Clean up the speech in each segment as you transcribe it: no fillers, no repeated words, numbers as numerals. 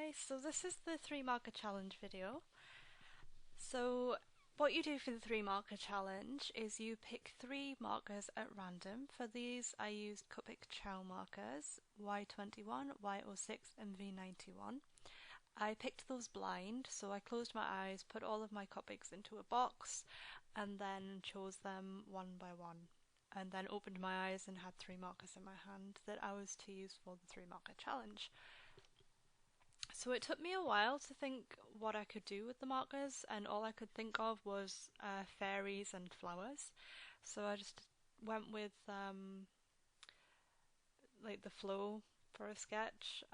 Hi, so this is the 3 marker challenge video. So what you do for the 3 marker challenge is you pick 3 markers at random. For these I used Copic ciao markers, Y21, Y06 and V91. I picked those blind, so I closed my eyes, put all of my Copics into a box and then chose them one by one. And then opened my eyes and had 3 markers in my hand that I was to use for the 3 marker challenge. So it took me a while to think what I could do with the markers, and all I could think of was fairies and flowers. So I just went with like the flow for a sketch.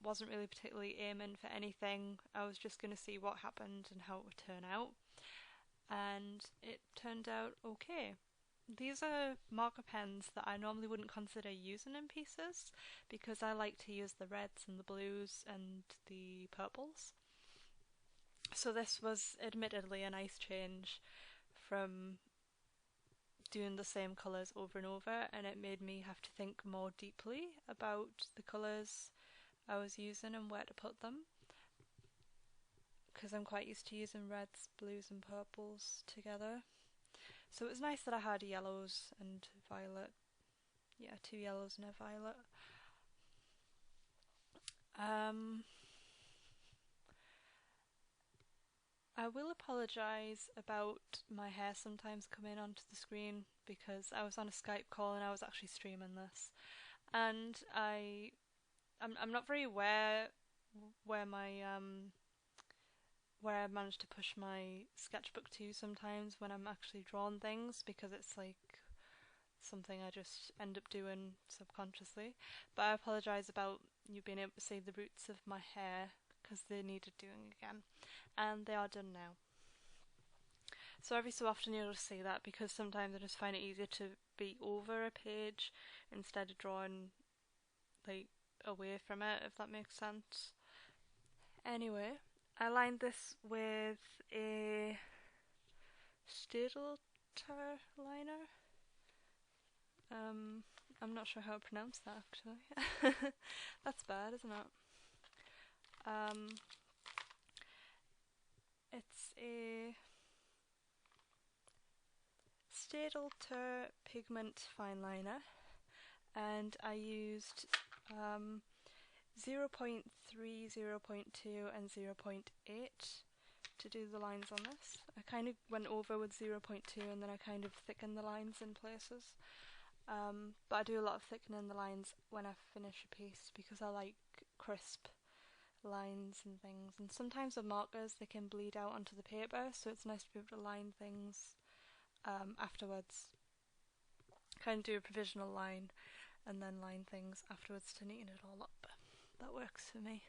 Wasn't really particularly aiming for anything. I was just going to see what happened and how it would turn out, and it turned out okay. These are marker pens that I normally wouldn't consider using in pieces because I like to use the reds and the blues and the purples. So this was admittedly a nice change from doing the same colours over and over, and it made me have to think more deeply about the colours I was using and where to put them, because I'm quite used to using reds, blues and purples together. So it was nice that I had yellows and violet. Yeah, 2 yellows and a violet. I will apologise about my hair sometimes coming onto the screen because I was on a Skype call and I was actually streaming this, and I'm not very aware where my where I manage to push my sketchbook to sometimes when I'm actually drawing things, because it's like something I just end up doing subconsciously. But I apologise about you being able to see the roots of my hair because they needed doing again, and they are done now. So every so often you'll just see that because sometimes I just find it easier to be over a page instead of drawing like away from it, if that makes sense. Anyway, I lined this with a Deviantart liner. I'm not sure how to pronounce that actually. That's bad, isn't it? It's a Deviantart pigment fine liner, and I used 0.3, 0.2 and 0.8 to do the lines on this. I kind of went over with 0.2 and then I kind of thickened the lines in places. But I do a lot of thickening the lines when I finish a piece because I like crisp lines and things. And sometimes with markers they can bleed out onto the paper, so it's nice to be able to line things afterwards. Kind of do a provisional line and then line things afterwards to neaten it all up. That works for me.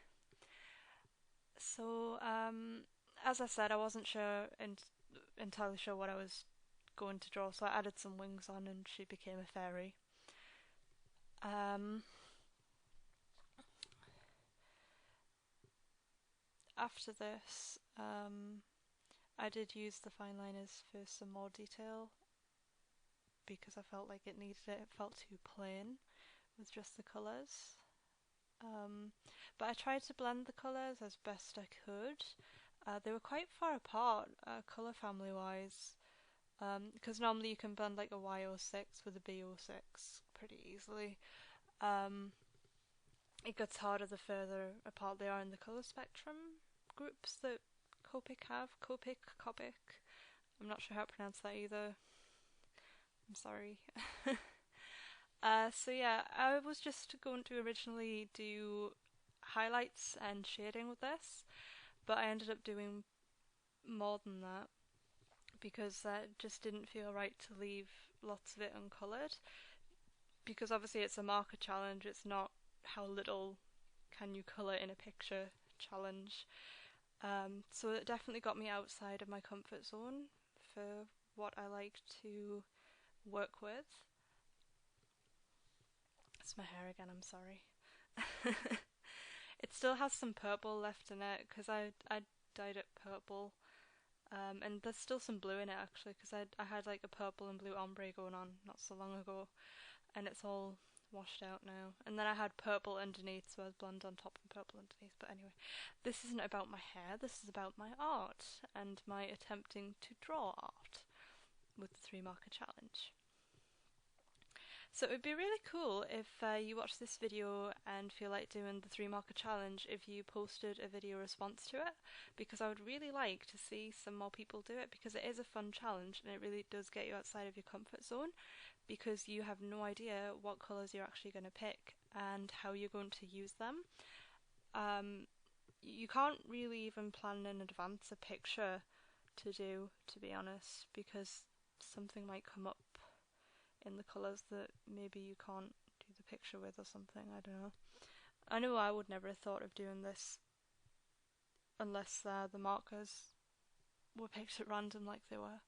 So as I said, I wasn't entirely sure what I was going to draw, so I added some wings on and she became a fairy. After this, I did use the fine liners for some more detail because I felt like it needed it. It felt too plain with just the colours. But I tried to blend the colours as best I could. They were quite far apart colour family wise, because normally you can blend like a Y06 with a B06 pretty easily. It gets harder the further apart they are in the colour spectrum groups that Copic have. Copic. I'm not sure how to pronounce that either. I'm sorry. So yeah, I was just going to originally do highlights and shading with this, but I ended up doing more than that because that just didn't feel right to leave lots of it uncoloured, because obviously it's a marker challenge, it's not how little can you colour in a picture challenge. So it definitely got me outside of my comfort zone for what I like to work with. It's my hair again, I'm sorry. It still has some purple left in it because I dyed it purple, and there's still some blue in it actually because I had like a purple and blue ombre going on not so long ago, and it's all washed out now. And then I had purple underneath, so I was blonde on top and purple underneath. But anyway, this isn't about my hair, this is about my art and my attempting to draw art with the 3 marker challenge. So it would be really cool if you watch this video and feel like doing the 3 marker challenge if you posted a video response to it, because I would really like to see some more people do it, because it is a fun challenge and it really does get you outside of your comfort zone, because you have no idea what colours you're actually going to pick and how you're going to use them. You can't really even plan in advance a picture to do, to be honest, because something might come up in the colours that maybe you can't do the picture with or something, I don't know. I know I would never have thought of doing this unless the markers were picked at random like they were.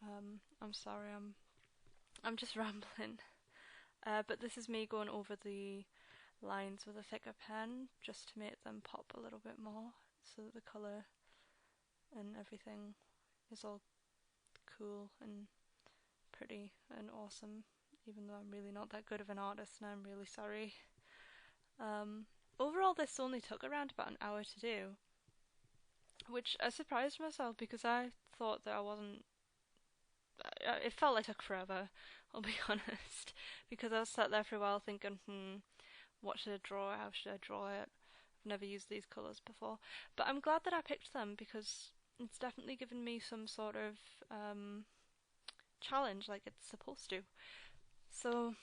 I'm sorry, I'm just rambling. But this is me going over the lines with a thicker pen just to make them pop a little bit more, so that the colour and everything is all cool and pretty and awesome, even though I'm really not that good of an artist and I'm really sorry. Overall this only took around about an hour to do, which I surprised myself because I thought that I wasn't... It felt like it took forever, I'll be honest, because I was sat there for a while thinking, what should I draw, how should I draw it? I've never used these colours before. But I'm glad that I picked them because it's definitely given me some sort of challenge like it's supposed to. So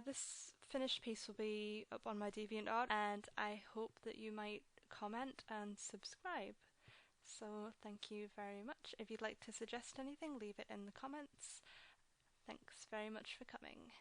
this finished piece will be up on my Deviantart, and I hope that you might comment and subscribe. So thank you very much. If you'd like to suggest anything, leave it in the comments. Thanks very much for coming.